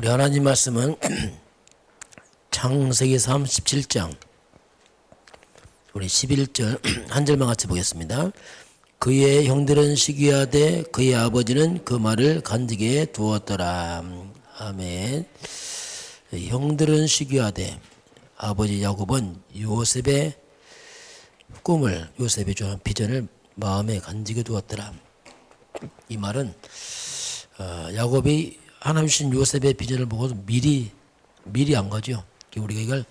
우리 하나님 말씀은 창세기 37장 우리 11절 한 절만 같이 보겠습니다. 그의 형들은 시기하되 그의 아버지는 그 말을 간직해 두었더라. 아멘. 형들은 시기하되 아버지 야곱은 요셉의 꿈을, 요셉의 좋아하는 비전을 마음에 간직해 두었더라. 이 말은 야곱이 하나님 주신 요셉의 비전을 보고서 미리 안 거죠. 우리가 이걸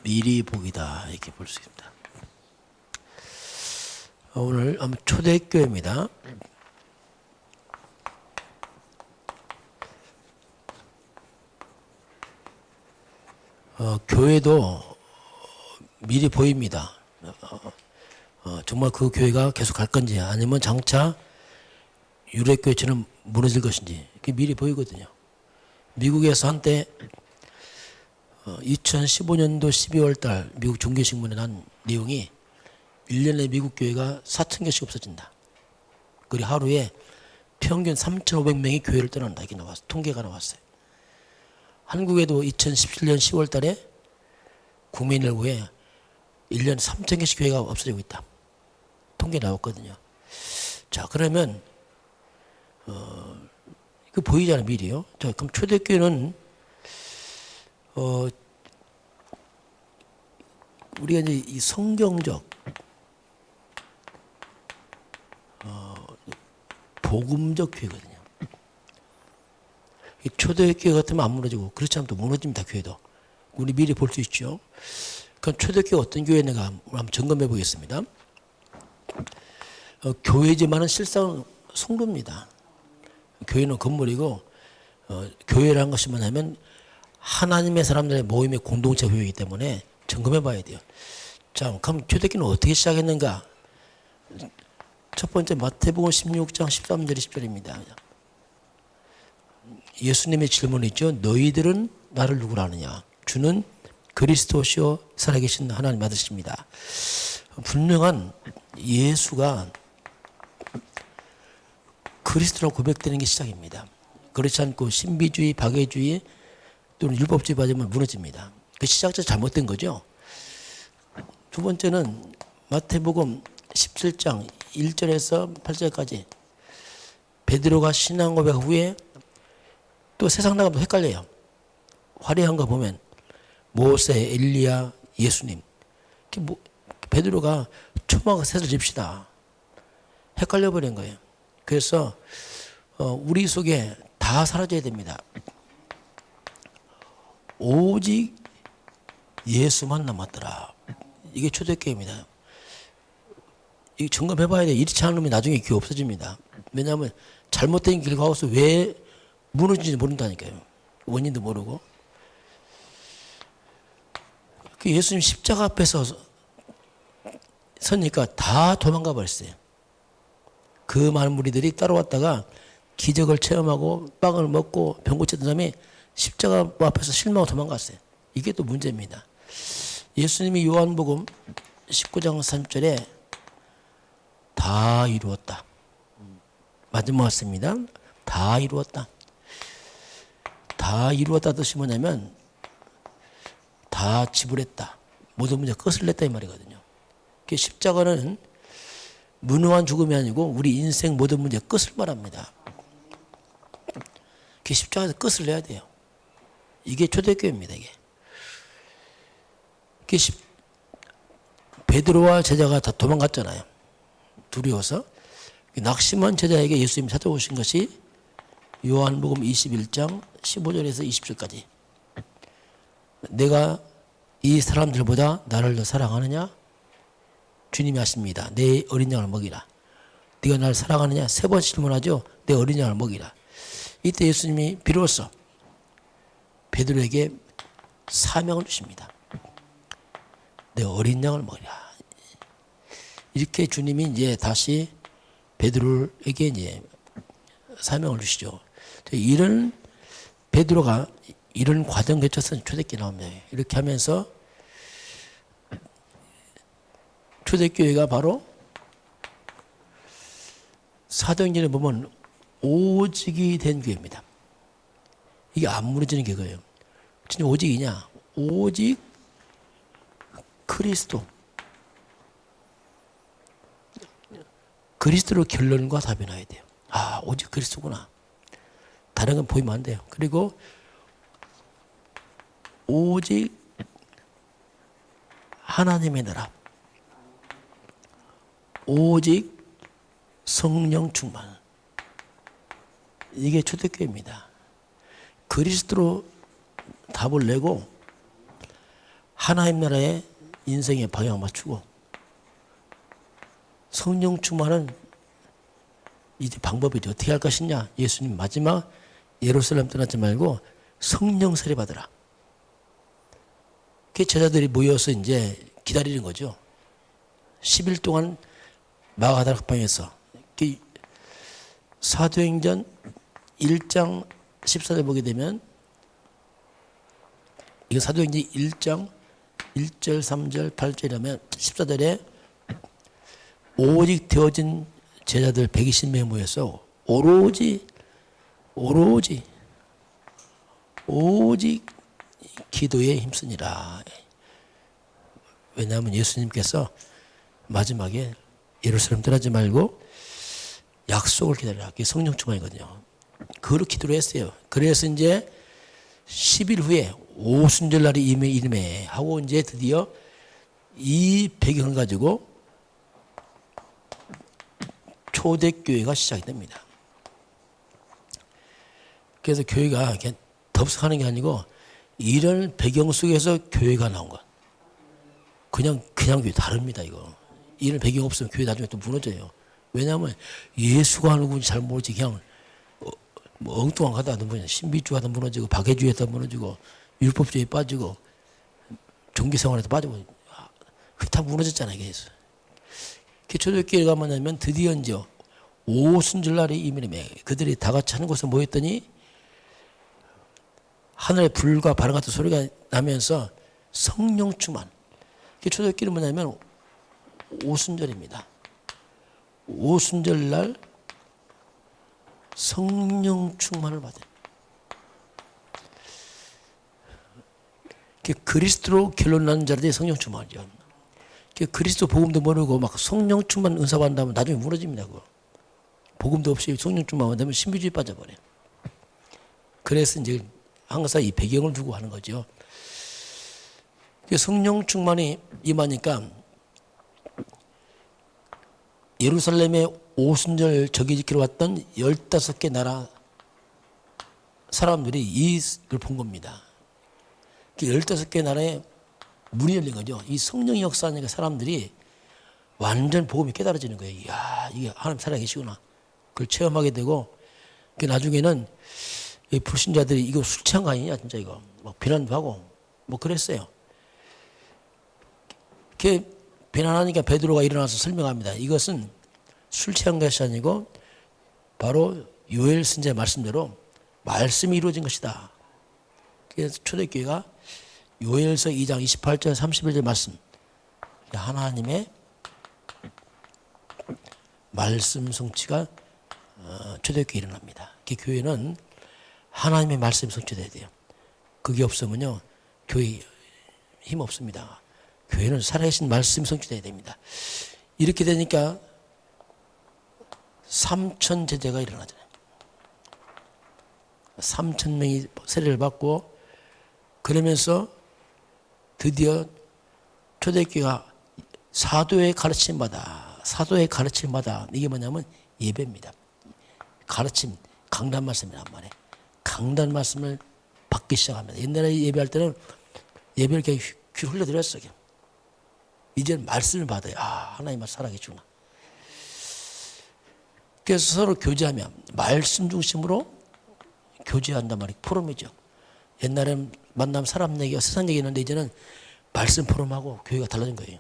미리 보기다 이렇게 볼 수 있습니다. 오늘 초대교회입니다. 교회도 미리 보입니다. 정말 그 교회가 계속 갈 건지 아니면 장차 유래교회처럼 무너질 것인지 그게 미리 보이거든요. 미국에서 한때 2015년도 12월 달 미국 종교신문에 난 내용이 1년에 미국 교회가 4,000개씩 없어진다. 그리고 하루에 평균 3,500명이 교회를 떠난다. 이렇게 나왔어요. 통계가 나왔어요. 한국에도 2017년 10월 달에 국민일보에 1년에 3,000개씩 교회가 없어지고 있다. 통계 나왔거든요. 자, 그러면 이거 보이잖아요, 미리요. 자, 그럼 초대교회는 우리가 이제 이 성경적 복음적 교회거든요. 이 초대교회 같으면 안 무너지고 그렇지 않으면 또 무너집니다, 교회도. 우리 미리 볼 수 있죠. 그럼 초대교회 어떤 교회인가 한번 점검해 보겠습니다. 교회지만은 실상 성도입니다. 교회는 건물이고 교회라는 것이 뭐냐면 하나님의 사람들의 모임의 공동체 교회이기 때문에 점검해 봐야 돼요. 자, 그럼 초대교회는 어떻게 시작했는가? 첫 번째 마태복음 16장 13절 20절입니다. 예수님의 질문이 있죠. 너희들은 나를 누구라 하느냐? 주는 그리스도시요 살아계신 하나님 아들이십니다. 분명한 예수가 그리스도라고 고백되는 게 시작입니다. 그렇지 않고 신비주의, 박애주의 또는 율법주의 받으면 무너집니다. 그 시작자 잘못된 거죠. 두 번째는 마태복음 17장 1절에서 8절까지 베드로가 신앙 고백 후에 또 세상 나가도 헷갈려요. 화려한 거 보면 모세, 엘리야, 예수님. 베드로가 초막을 새서 집시다. 헷갈려 버린 거예요. 그래서 우리 속에 다 사라져야 됩니다. 오직 예수만 남았더라. 이게 초대교회입니다. 이거 점검해 봐야 돼요. 이렇지 않으면 나중에 교회 없어집니다. 왜냐하면 잘못된 길 가고서 왜 무너지는지 모른다니까요. 원인도 모르고. 그 예수님 십자가 앞에서 서니까 다 도망가 버렸어요. 그 많은 무리들이 따라왔다가 기적을 체험하고 빵을 먹고 병 고쳤던 사람이 십자가 앞에서 실망하고 도망갔어요. 이게 또 문제입니다. 예수님이 요한복음 19장 3절에 다 이루었다. 마지막 말씀입니다. 다 이루었다. 다 이루었다 뜻이 뭐냐면 다 지불했다. 모든 문제 끝을 냈다 이 말이거든요. 그 십자가는 무능한 죽음이 아니고 우리 인생 모든 문제 끝을 말합니다. 그 십자가에서 끝을 내야 돼요. 이게 초대교회입니다. 이게. 베드로와 제자가 다 도망갔잖아요. 두려워서. 낙심한 제자에게 예수님이 찾아오신 것이 요한복음 21장 15절에서 20절까지. 내가 이 사람들보다 나를 더 사랑하느냐? 주님이 하십니다. 내 어린 양을 먹이라. 네가 나를 사랑하느냐? 3번 질문하죠. 내 어린 양을 먹이라. 이때 예수님이 비로소 베드로에게 사명을 주십니다. 내 어린 양을 먹이라. 이렇게 주님이 이제 다시 베드로에게 이제 사명을 주시죠. 이런 베드로가 이런 과정 거쳐서 초대교회 나옵니다. 이렇게 하면서 초대교회가 바로 사도행전에 보면 오직이 된 교회입니다. 이게 안 무너지는 교회예요. 진짜 오직이냐? 오직 그리스도. 그리스도로 결론과 답이 나야 돼요. 아, 오직 그리스도구나. 다른 건 보이면 안 돼요. 그리고 오직 하나님의 나라. 오직 성령 충만. 이게 초대교회입니다. 그리스도로 답을 내고 하나님 나라의 인생의 방향 맞추고 성령 충만은 이제 방법이 어떻게 할 것이냐. 예수님 마지막 예루살렘 떠나지 말고 성령 세례 받으라. 그 제자들이 모여서 이제 기다리는 거죠. 10일 동안 마가다락 방에서 사도행전 1장 14절 보게 되면 이거 사도행전 1장 1절 3절 8절이라면 14절에 오직 되어진 제자들 120명이 모여서 오로지 기도에 힘쓰니라. 왜냐하면 예수님께서 마지막에 예루살렘 떠나지 말고 약속을 기다리라. 그게 성령 충만이거든요. 그걸 기도를 했어요. 그래서 이제 10일 후에 오순절날이 이름에 하고 이제 드디어 이 배경을 가지고 초대교회가 시작이 됩니다. 그래서 교회가 그냥 덥석하는 게 아니고 이런 배경 속에서 교회가 나온 것. 그냥 교회 다릅니다, 이거. 이런 배경 없으면 교회 나중에 또 무너져요. 왜냐하면 예수가 누군지 잘 모르지 그냥 뭐 엉뚱한 하다 무너져. 신비주의하다 무너지고 박해주의하다 무너지고 율법주의에 빠지고 종교생활에도 빠지고 그게 다 무너졌잖아요. 그래서 초대교회가 뭐냐면 드디어 이제 오순절날이 이민임에 그들이 다 같이 하는 곳에 모였더니 하늘에 불과 바람 같은 소리가 나면서 성령 충만. 초대교회는 뭐냐면 오순절입니다. 오순절날 성령 충만을 받아요. 그리스도로 결론 나는 자들이 성령 충만이죠. 그리스도 복음도 모르고 막 성령 충만 은사 받는다면 나중에 무너집니다. 그거. 복음도 없이 성령 충만 받으면 신비주의 빠져버려요. 그래서 이제 항상 이 배경을 두고 하는 거죠. 성령 충만이 임하니까 예루살렘에 오순절 저기 지키러 왔던 15개 나라 사람들이 이걸 본 겁니다. 15개 나라에 문이 열린 거죠. 이 성령의 역사하니까 사람들이 완전 복음이 깨달아지는 거예요. 이야, 이게 하나님 살아계시구나. 그걸 체험하게 되고, 나중에는 이 불신자들이 이거 술 취한 거 아니냐, 진짜 이거. 막 비난도 하고, 뭐 그랬어요. 이렇게 비난하니까 베드로가 일어나서 설명합니다. 이것은 술 취한 것이 아니고 바로 요엘 선지자의 말씀대로 말씀이 이루어진 것이다. 그래서 초대교회가 요엘서 2장 28절 31절 말씀, 하나님의 말씀 성취가 초대교회에 일어납니다. 그 교회는 하나님의 말씀 성취돼야 돼요. 그게 없으면요 교회 힘 없습니다. 교회는 살아계신 말씀 성취돼야 됩니다. 이렇게 되니까 3천 제자가 일어나잖아요. 3천 명이 세례를 받고 그러면서 드디어 초대교회가 사도의 가르침마다 이게 뭐냐면 예배입니다. 가르침, 강단 말씀이란 말이에요. 강단 말씀을 받기 시작합니다. 옛날에 예배할 때는 예배를 이렇게 귀 흘려드렸어요. 이제는 말씀을 받아요. 아, 하나님 말씀 살아계시구나. 그래서 서로 교제하면 말씀 중심으로 교제한단 말이에요. 포럼이죠. 옛날에는 만나면 사람 얘기가 세상 얘기했는데 이제는 말씀 포럼하고 교회가 달라진 거예요.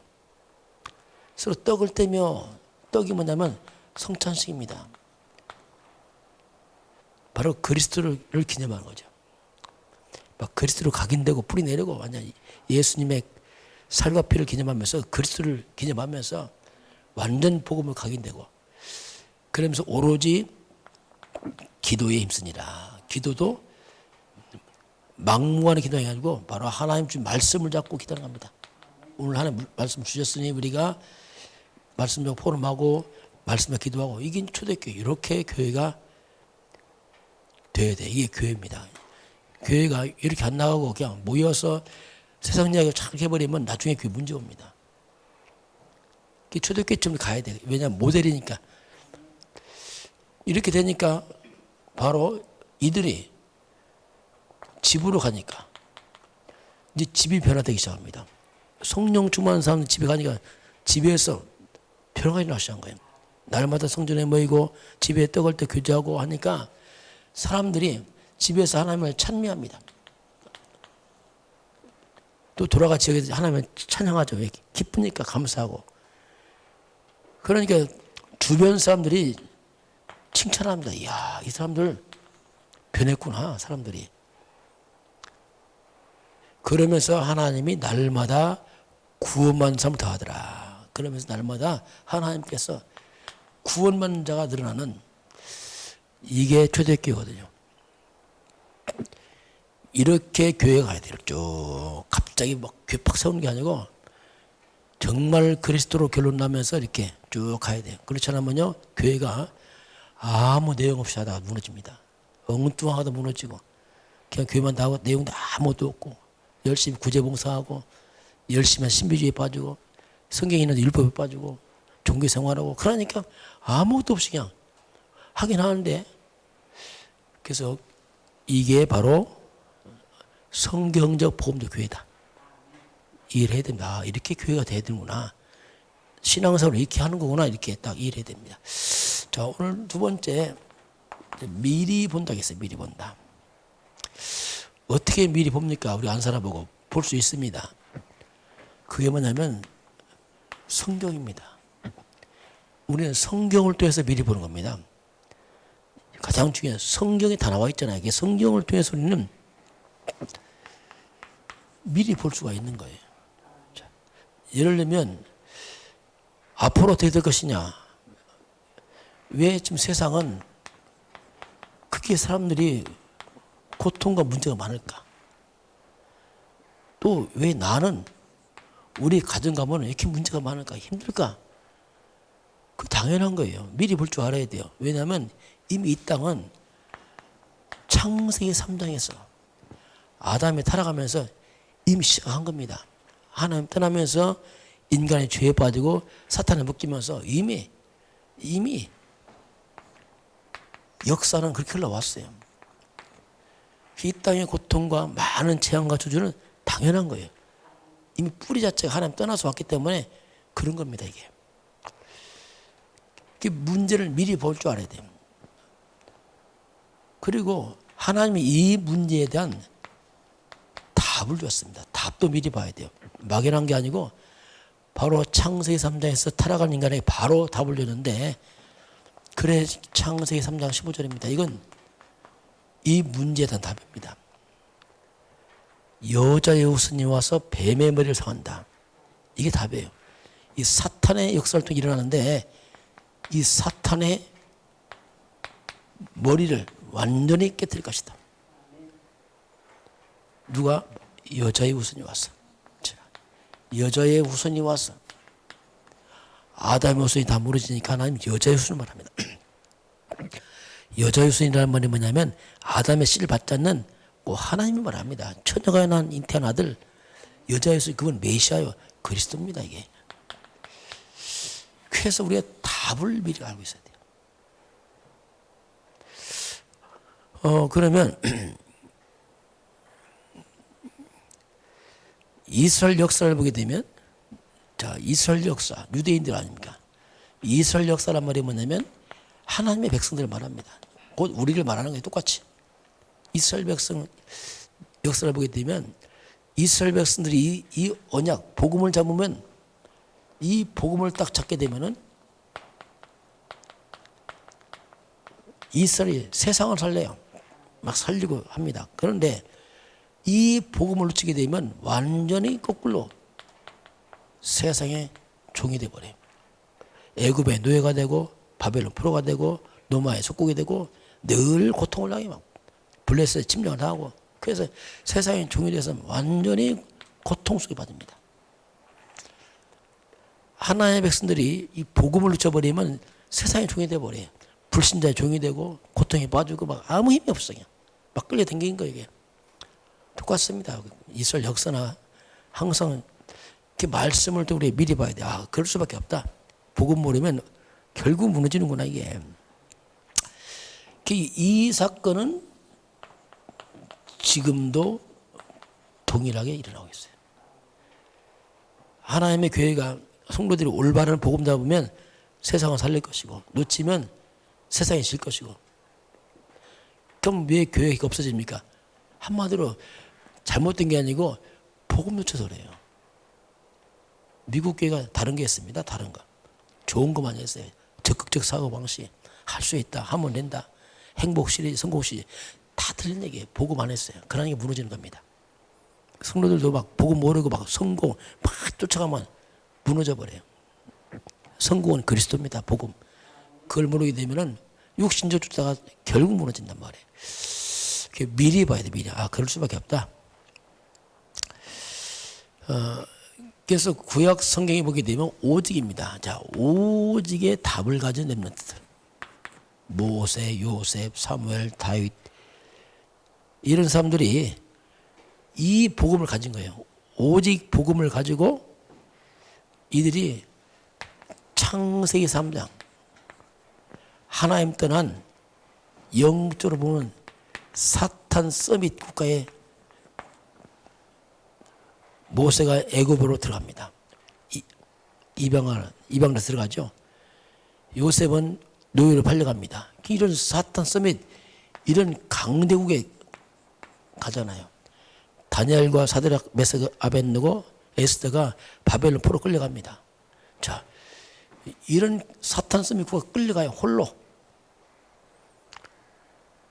서로 떡을 떼며, 떡이 뭐냐면 성찬식입니다. 바로 그리스도를 기념하는 거죠. 막 그리스도로 각인되고 뿌리 내리고 완전 예수님의 살과 피를 기념하면서 그리스도를 기념하면서 완전 복음을 각인되고 그러면서 오로지 기도에 힘쓰니라. 기도도 막무가내 기도가 아니고 바로 하나님 주 말씀을 잡고 기도하는 겁니다. 오늘 하나님 말씀 주셨으니 우리가 말씀적 포럼하고 말씀적 기도하고 이게 초대교회. 이렇게 교회가 돼야 돼. 이게 교회입니다. 교회가 이렇게 안 나가고 그냥 모여서 세상 이야기 착 해버리면 나중에 그게 문제 옵니다. 초대교회쯤 가야 돼. 왜냐하면 모델이니까. 이렇게 되니까 바로 이들이 집으로 가니까 이제 집이 변화되기 시작합니다. 성령 충만한 사람들 집에 가니까 집에서 변화가 일어나기 시작한 거예요. 날마다 성전에 모이고 집에 떡을 때 교제하고 하니까 사람들이 집에서 하나님을 찬미합니다. 또 돌아가 지역에서 하나님을 찬양하죠. 왜? 기쁘니까 감사하고. 그러니까 주변 사람들이 칭찬합니다. 이야, 이 사람들 변했구나, 사람들이. 그러면서 하나님이 날마다 구원받는 사람을 더하더라. 그러면서 날마다 하나님께서 구원받는 자가 늘어나는 이게 초대교회거든요. 이렇게 교회가 가야 돼요. 쭉 갑자기 막 교회 팍 세우는 게 아니고 정말 그리스도로 결론 나면서 이렇게 쭉 가야 돼요. 그렇지 않으면요 교회가 아무 내용 없이 하다가 무너집니다. 엉뚱하다 무너지고 그냥 교회만 나오고 내용도 아무것도 없고 열심히 구제봉사하고 열심히 신비주의에 빠지고 성경에 있는 율법에 빠지고 종교생활하고 그러니까 아무것도 없이 그냥 하긴 하는데 그래서 이게 바로 성경적 복음적 교회다. 이해를 해야 됩니다. 아, 이렇게 교회가 돼야 되는구나. 신앙생활을 이렇게 하는 거구나. 이렇게 딱 이해를 해야 됩니다. 자, 오늘 두 번째 미리 본다고 했어요. 미리 본다. 어떻게 미리 봅니까? 우리 안 살아보고 볼 수 있습니다. 그게 뭐냐면 성경입니다. 우리는 성경을 통해서 미리 보는 겁니다. 가장 중요한 성경에 다 나와 있잖아요. 이게 성경을 통해서 우리는 미리 볼 수가 있는 거예요. 자, 예를 들면 앞으로 어떻게 될 것이냐. 왜 지금 세상은 크게 사람들이 고통과 문제가 많을까? 또 왜 나는 우리 가정 가면 이렇게 문제가 많을까? 힘들까? 그 당연한 거예요. 미리 볼 줄 알아야 돼요. 왜냐하면 이미 이 땅은 창세기 3장에서 아담이 타락하면서 이미 시작한 겁니다. 하나님 떠나면서 인간의 죄에 빠지고 사탄에 묶이면서 이미 역사는 그렇게 흘러왔어요. 이 땅의 고통과 많은 재앙과 저주는 당연한 거예요. 이미 뿌리 자체가 하나님 떠나서 왔기 때문에 그런 겁니다, 이게. 문제를 미리 볼 줄 알아야 돼요. 그리고 하나님이 이 문제에 대한 답을 줬습니다. 답도 미리 봐야 돼요. 막연한 게 아니고 바로 창세기 3장에서 타락한 인간에게 바로 답을 줬는데 그래 창세기 3장 15절입니다. 이건 이 문제에 대한 답입니다. 여자의 후손이 와서 뱀의 머리를 상한다. 이게 답이에요. 이 사탄의 역사를 통해 일어나는데 이 사탄의 머리를 완전히 깨뜨릴 것이다. 누가? 여자의 후손이 왔어. 여자의 후손이 왔어. 아담의 후손이 다 무너지니까 하나님 여자의 후손을 말합니다. 여자의 후손이라는 말이 뭐냐면 아담의 씨를 받지 않는 하나님이 말합니다. 처녀가 난 잉태한 아들 여자의 후손 그건 메시아요. 그리스도입니다. 이게. 그래서 우리가 답을 미리 알고 있어야 돼요. 그러면 이스라엘 역사를 보게 되면 자 이스라엘 역사 유대인들 아닙니까? 이스라엘 역사란 말이 뭐냐면 하나님의 백성들을 말합니다. 곧 우리를 말하는 게 똑같이 이스라엘 백성 역사를 보게 되면 이스라엘 백성들이 이 언약 복음을 잡으면 이 복음을 딱 잡게 되면은 이스라엘이 세상을 살래요. 막 살리고 합니다. 그런데 이 복음을 놓치게 되면 완전히 거꾸로 세상의 종이 되어버려요. 애굽의 노예가 되고 바벨론 포로가 되고 노마에 속국이 되고 늘 고통을 당해 막 블레셋에 침략을 하고 그래서 세상의 종이 돼서 완전히 고통 속에 빠집니다. 하나님의 백성들이 이 복음을 놓쳐버리면 세상의 종이 돼버려요. 불신자의 종이 되고 고통에 빠지고 막 아무 힘이 없어요. 막 끌려당기는 거예요. 이게 똑같습니다. 이스라엘 역사나 항상 이렇게 말씀을 또 우리 미리 봐야 돼. 아, 그럴 수밖에 없다. 복음 모르면 결국 무너지는구나 이게. 이 사건은 지금도 동일하게 일어나고 있어요. 하나님의 교회가 성도들이 올바른 복음 잡으면 세상을 살릴 것이고 놓치면 세상이 질 것이고. 그럼 왜 교회가 없어집니까? 한마디로 잘못된 게 아니고 복음 놓쳐서 그래요. 미국 교회가 다른 게 있습니다. 다른 거. 좋은 것만 했어요. 적극적 사고방식. 할 수 있다. 하면 된다. 행복 시리즈, 성공 시리즈. 다 틀린 얘기예요. 복음 안 했어요. 그러는 게 무너지는 겁니다. 성도들도 막 복음 모르고 막 성공 막 쫓아가면 무너져 버려요. 성공은 그리스도입니다. 복음. 그걸 모르게 되면은 육신적 쫓다가 결국 무너진단 말이에요. 미리 봐야 돼. 미리. 아, 그럴 수밖에 없다. 그래서 구약 성경에 보게 되면 오직입니다. 자, 오직의 답을 가진 렘넌트들. 모세, 요셉, 사무엘, 다윗 이런 사람들이 이 복음을 가진 거예요. 오직 복음을 가지고 이들이 창세기 3장 하나님 떠난 영적으로 보면 사탄 서밋 국가에 모세가 애굽으로 들어갑니다. 이방으로 들어가죠. 요셉은 노예로 팔려갑니다. 이런 사탄 서밋 이런 강대국에 가잖아요. 다니엘과 사드락, 메삭, 아벳느고, 에스더가 바벨론 포로 끌려갑니다. 자, 이런 사탄 서밋 국가 끌려가요. 홀로.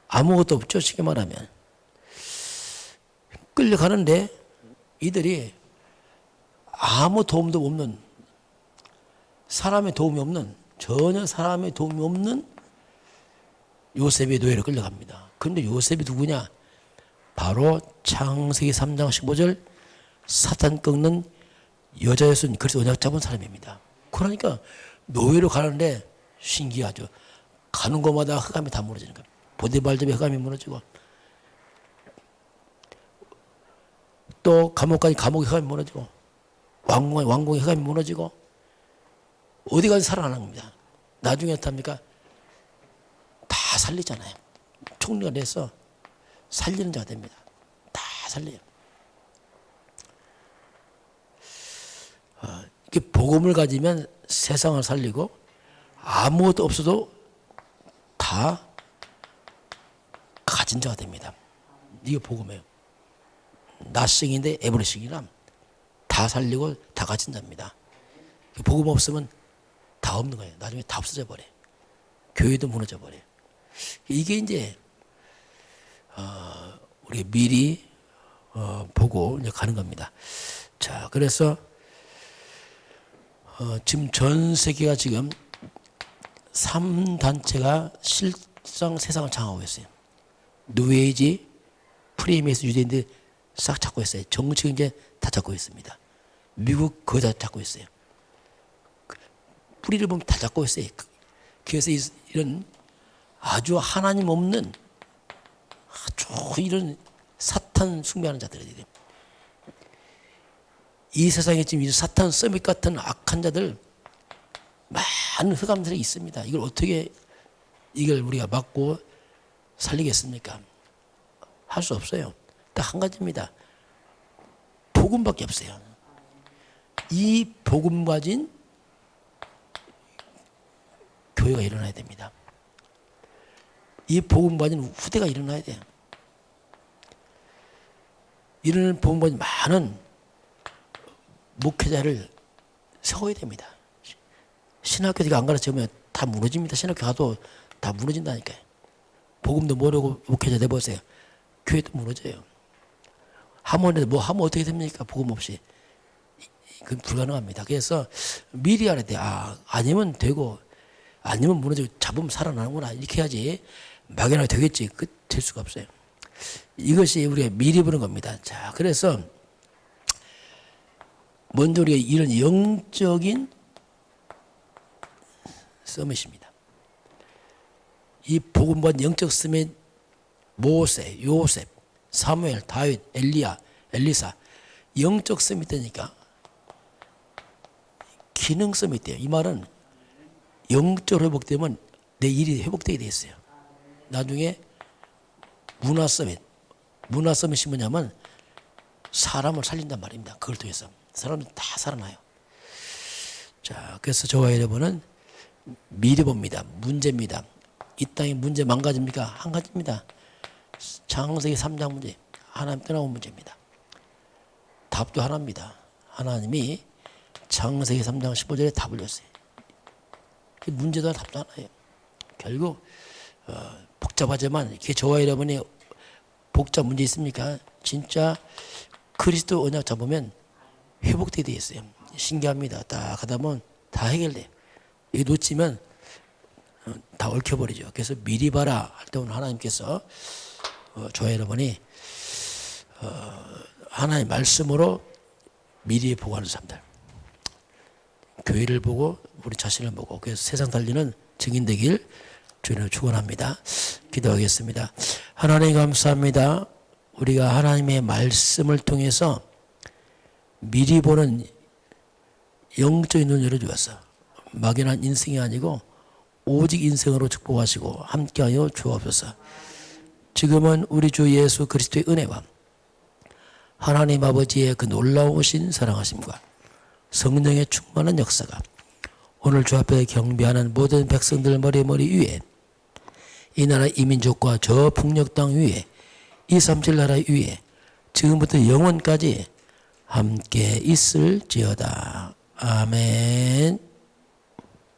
아무것도 없죠. 쉽게 말하면. 끌려가는데 이들이 아무 도움도 없는 사람의 도움이 없는 전혀 사람의 도움이 없는 요셉의 노예로 끌려갑니다. 그런데 요셉이 누구냐? 바로 창세기 3장 15절 사탄 꺾는 여자였으니 그래서 언약 잡은 사람입니다. 그러니까 노예로 가는데 신기하죠. 가는 곳마다 흑암이 다 무너지는 겁니다. 보디발집에 흑암이 무너지고 또 감옥까지 감옥에 흑암이 무너지고 왕궁에 흑암이 무너지고 어디 가서 살아나는 겁니다. 나중에 어떻습니까? 다 살리잖아요. 총리가 돼서 살리는 자가 됩니다. 다 살려요. 이렇게 복음을 가지면 세상을 살리고 아무것도 없어도 다 가진 자가 됩니다. 이게 복음이에요. 나싱인데 에브리싱이란 다 살리고 다 가진 자입니다. 복음 없으면 다 없는 거예요. 나중에 다 없어져 버려요. 교회도 무너져 버려요. 이게 이제 우리 미리 보고 이제 가는 겁니다. 자, 그래서 지금 전 세계가 지금 3단체가 실상 세상을 장악하고 있어요. 뉴에이지, 프리메이스 유대인들 싹 잡고 있어요. 정치 경제 다 잡고 있습니다. 미국 거의 다 잡고 있어요. 뿌리를 보면 다 잡고 있어요. 그래서 이런 아주 하나님 없는 아주 이런 사탄 숭배하는 자들이 이 세상에 지금 이 사탄 서밋 같은 악한 자들 많은 흑암들이 있습니다. 이걸 어떻게 이걸 우리가 막고 살리겠습니까? 할 수 없어요. 딱 한 가지입니다. 복음밖에 없어요. 이 복음 가진 교회가 일어나야 됩니다. 이 복음 가진 후대가 일어나야 돼요. 이런 복음 가진 많은 목회자를 세워야 됩니다. 신학교 안 가르치면 다 무너집니다. 신학교 가도 다 무너진다니까요. 복음도 모르고 목회자 내보세요. 교회도 무너져요. 하면 뭐 하면 어떻게 됩니까? 복음 없이. 그건 불가능합니다. 그래서 미리 알아야 돼. 아니면 되고 아니면 무너지고 잡으면 살아나는구나. 이렇게 해야지 막연하게 되겠지. 될 수가 없어요. 이것이 우리가 미리 보는 겁니다. 자, 그래서 먼저 우리가 이런 영적인 서밋입니다. 이 복음과 영적 서밋, 모세, 요셉, 사무엘, 다윗, 엘리야, 엘리사, 영적 서밋 되니까 기능 서밋 돼요. 이 말은 영적으로 회복되면 내 일이 회복되게 돼 있어요. 나중에 문화 서밋, 문화 서밋이 뭐냐면 사람을 살린단 말입니다. 그걸 통해서 사람은 다 살아나요. 자, 그래서 저와 여러분은 미리 봅니다. 문제입니다. 이 땅의 문제 망가집니까? 한 가지입니다. 창세기 3장 문제, 하나님 떠나온 문제입니다. 답도 하나입니다. 하나님이 창세기 3장 15절에 답을 줬어요. 문제도 답도 하나예요. 결국 복잡하지만 이렇게 저와 여러분이 복잡 문제 있습니까? 진짜 그리스도 언약 잡으면 회복되게 되어 있어요. 신기합니다. 딱 하다 보면 다 해결돼요. 이거 놓치면 다 얽혀버리죠. 그래서 미리 봐라 할 때 오늘 하나님께서 저와 여러분이 하나님의 말씀으로 미리 보고하는 사람들, 교회를 보고 우리 자신을 보고 그래서 세상 달리는 증인 되길 주님을 축원합니다. 기도하겠습니다. 하나님 감사합니다. 우리가 하나님의 말씀을 통해서 미리 보는 영적인 눈을 열어주었어. 막연한 인생이 아니고 오직 인생으로 축복하시고 함께하여 주옵소서. 지금은 우리 주 예수 그리스도의 은혜와 하나님 아버지의 그 놀라우신 사랑하심과 성령의 충만한 역사가 오늘 주 앞에 경배하는 모든 백성들 머리 위에 이 나라 이민족과 저 북녘 땅 위에 237 나라 위에 지금부터 영원까지 함께 있을지어다. 아멘.